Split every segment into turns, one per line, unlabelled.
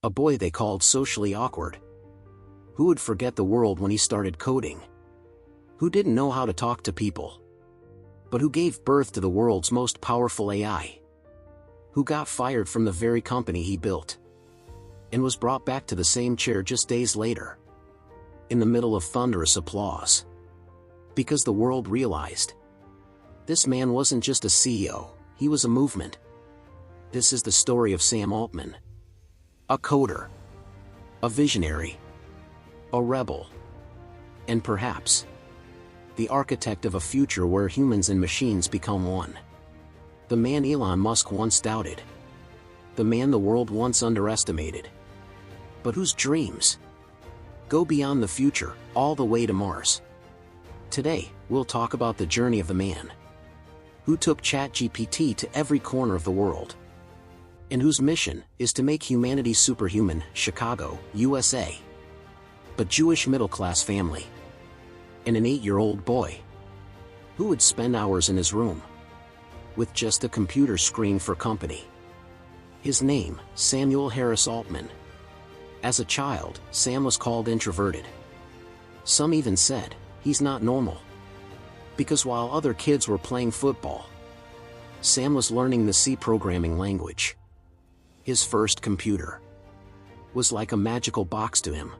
A boy they called socially awkward. Who would forget the world when he started coding? Who didn't know how to talk to people? But who gave birth to the world's most powerful AI? Who got fired from the very company he built? And was brought back to the same chair just days later? In the middle of thunderous applause. Because the world realized. This man wasn't just a CEO, he was a movement. This is the story of Sam Altman. A coder. A visionary. A rebel. And perhaps the architect of a future where humans and machines become one. The man Elon Musk once doubted. The man the world once underestimated. But whose dreams go beyond the future, all the way to Mars. Today, we'll talk about the journey of the man who took ChatGPT to every corner of the world, and whose mission is to make humanity superhuman. Chicago, USA. A Jewish middle-class family. And an 8-year-old boy who would spend hours in his room with just a computer screen for company. His name, Samuel Harris Altman. As a child, Sam was called introverted. Some even said, he's not normal. Because while other kids were playing football, Sam was learning the C programming language. His first computer was like a magical box to him.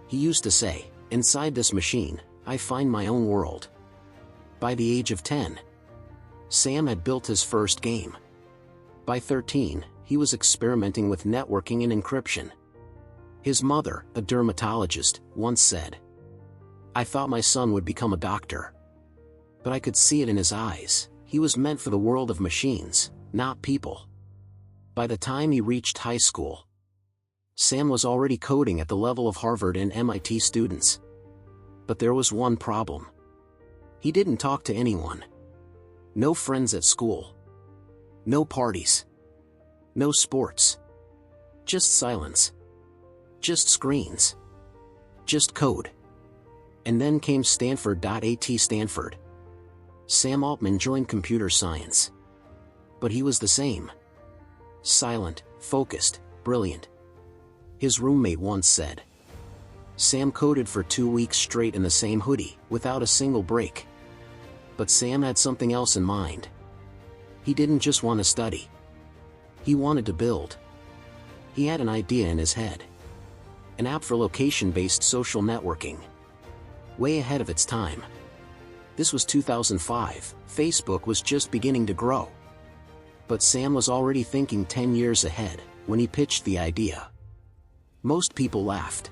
He used to say, "Inside this machine, I find my own world." By the age of 10, Sam had built his first game. By 13, he was experimenting with networking and encryption. His mother, a dermatologist, once said, "I thought my son would become a doctor. But I could see it in his eyes, he was meant for the world of machines, not people." By the time he reached high school, Sam was already coding at the level of Harvard and MIT students. But there was one problem. He didn't talk to anyone. No friends at school. No parties. No sports. Just silence. Just screens. Just code. And then came Stanford.at Stanford. Sam Altman joined computer science. But he was the same. Silent, focused, brilliant. His roommate once said, Sam coded for 2 weeks straight in the same hoodie, without a single break. But Sam had something else in mind. He didn't just want to study. He wanted to build. He had an idea in his head. An app for location-based social networking. Way ahead of its time. This was 2005, Facebook was just beginning to grow. But Sam was already thinking 10 years ahead, when he pitched the idea. Most people laughed.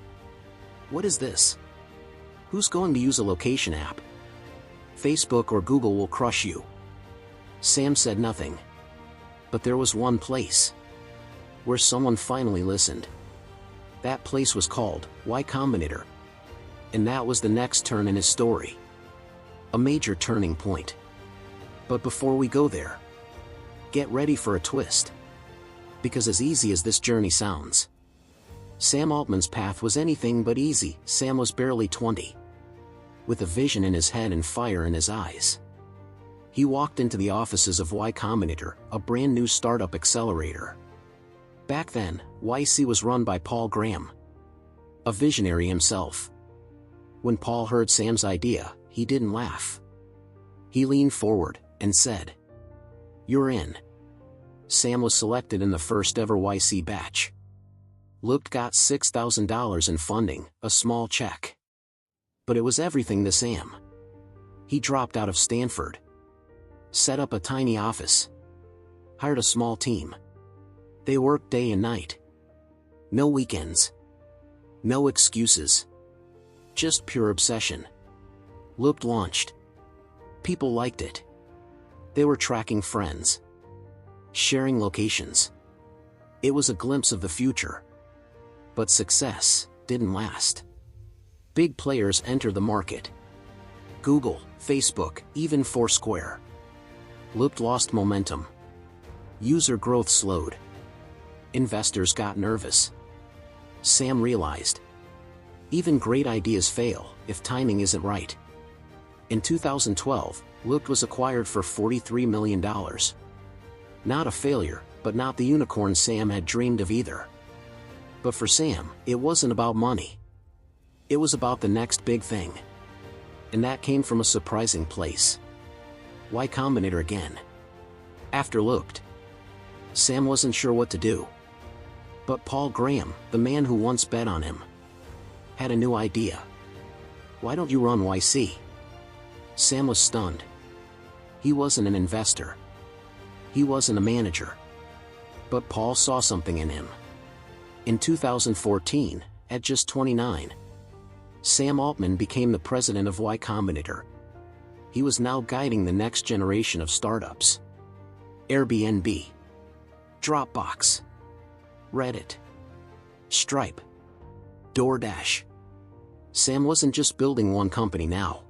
What is this? Who's going to use a location app? Facebook or Google will crush you. Sam said nothing. But there was one place where someone finally listened. That place was called Y Combinator. And that was the next turn in his story. A major turning point. But before we go there, get ready for a twist. Because as easy as this journey sounds, Sam Altman's path was anything but easy. Sam was barely 20. With a vision in his head and fire in his eyes, he walked into the offices of Y Combinator, a brand new startup accelerator. Back then, YC was run by Paul Graham, a visionary himself. When Paul heard Sam's idea, he didn't laugh. He leaned forward and said, "You're in." Sam was selected in the first ever YC batch. Got $6,000 in funding, a small check. But it was everything to Sam. He dropped out of Stanford, set up a tiny office, hired a small team. They worked day and night. No weekends. No excuses. Just pure obsession. Launched. People liked it. They were tracking friends. Sharing locations. It was a glimpse of the future. But success didn't last. Big players entered the market. Google, Facebook, even Foursquare. Lost momentum. User growth slowed. Investors got nervous. Sam realized, even great ideas fail if timing isn't right. In 2012, Looked was acquired for $43 million. Not a failure, but not the unicorn Sam had dreamed of either. But for Sam, it wasn't about money. It was about the next big thing. And that came from a surprising place. Y Combinator again. After looked, Sam wasn't sure what to do. But Paul Graham, the man who once bet on him, had a new idea. Why don't you run YC? Sam was stunned. He wasn't an investor. He wasn't a manager. But Paul saw something in him. In 2014, at just 29, Sam Altman became the president of Y Combinator. He was now guiding the next generation of startups. Airbnb, Dropbox, Reddit, Stripe, DoorDash. Sam wasn't just building one company now.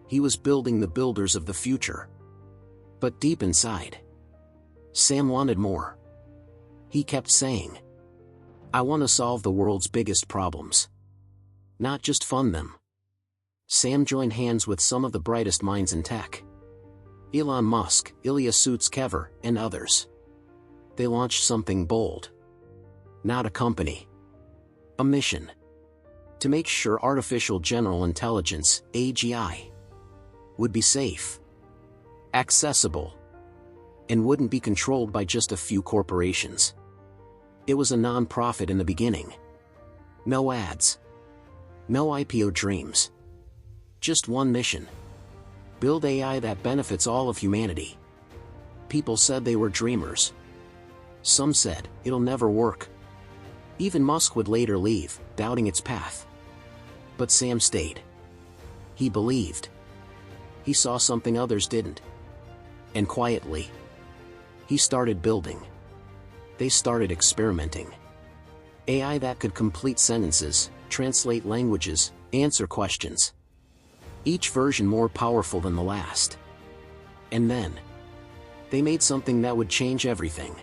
He was building the builders of the future. But deep inside, Sam wanted more. He kept saying, I want to solve the world's biggest problems, not just fund them. Sam joined hands with some of the brightest minds in tech. Elon Musk, Ilya Sutskever, and others. They launched something bold. Not a company. A mission. To make sure artificial general intelligence, AGI, would be safe, accessible, and wouldn't be controlled by just a few corporations. It was a non-profit in the beginning. No ads. No IPO dreams. Just one mission. Build AI that benefits all of humanity. People said they were dreamers. Some said, it'll never work. Even Musk would later leave, doubting its path. But Sam stayed. He believed. He saw something others didn't. And quietly, he started building. They started experimenting. AI that could complete sentences, translate languages, answer questions. Each version more powerful than the last. And then, they made something that would change everything.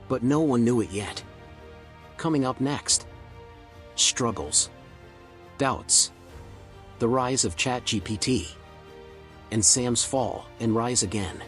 But no one knew it yet. Coming up next. Struggles. Doubts. The rise of ChatGPT. And Sam's fall and rise again.